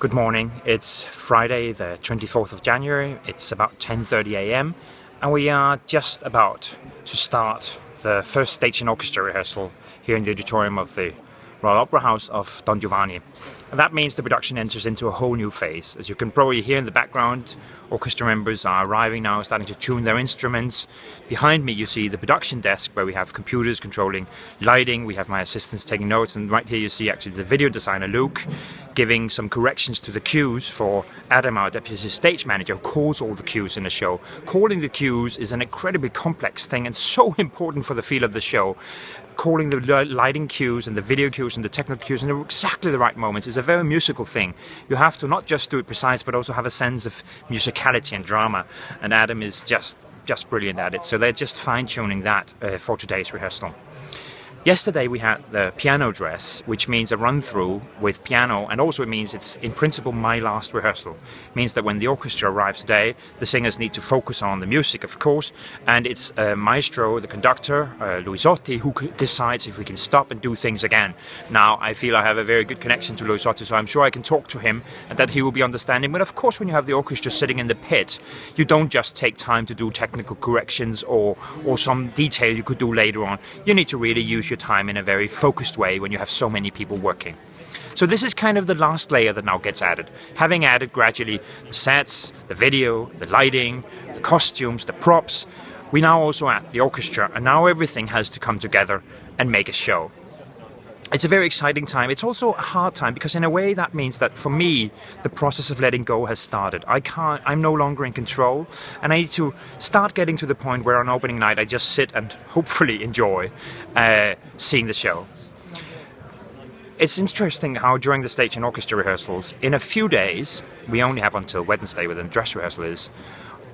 Good morning. It's Friday the 24th of January. It's about 10:30 a.m. and we are just about to start the first stage and orchestra rehearsal here in the auditorium of the Royal Opera House of Don Giovanni. And that means the production enters into a whole new phase. As you can probably hear in the background, orchestra members are arriving now, starting to tune their instruments. Behind me you see the production desk where we have computers controlling lighting, we have my assistants taking notes, and right here you see actually the video designer Luke giving some corrections to the cues for Adam, our deputy stage manager, who calls all the cues in the show. Calling the cues is an incredibly complex thing and so important for the feel of the show. Calling the lighting cues and the video cues and the technical cues in exactly the right moments is a very musical thing. You have to not just do it precise but also have a sense of musicality and drama, and Adam is just brilliant at it. So they're just fine-tuning that for today's rehearsal. Yesterday we had the piano dress, which means a run-through with piano, and also it means it's in principle my last rehearsal. It means that when the orchestra arrives today, the singers need to focus on the music, of course, and it's maestro, the conductor, Luisotti, who decides if we can stop and do things again. Now, I feel I have a very good connection to Luisotti, so I'm sure I can talk to him and that he will be understanding. But of course, when you have the orchestra sitting in the pit, you don't just take time to do technical corrections or some detail you could do later on. You need to really use your time in a very focused way when you have so many people working. So this is kind of the last layer that now gets added. Having added gradually the sets, the video, the lighting, the costumes, the props, we now also add the orchestra, and now everything has to come together and make a show. It's a very exciting time. It's also a hard time because in a way that means that for me the process of letting go has started. I'm no longer in control, and I need to start getting to the point where on opening night I just sit and hopefully enjoy seeing the show. It's interesting how during the stage and orchestra rehearsals, in a few days, we only have until Wednesday when the dress rehearsal is,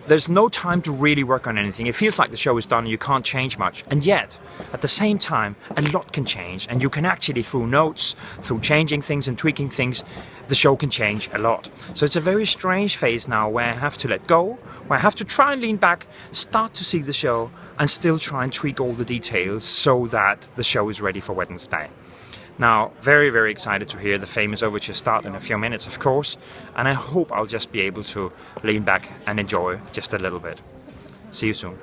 there's no time to really work on anything. It feels like the show is done and you can't change much. And yet, at the same time, a lot can change. And you can actually, through notes, through changing things and tweaking things, the show can change a lot. So it's a very strange phase now where I have to let go, where I have to try and lean back, start to see the show, and still try and tweak all the details so that the show is ready for Wednesday. Now, very, very excited to hear the famous overture start in a few minutes, of course, and I hope I'll just be able to lean back and enjoy just a little bit. See you soon.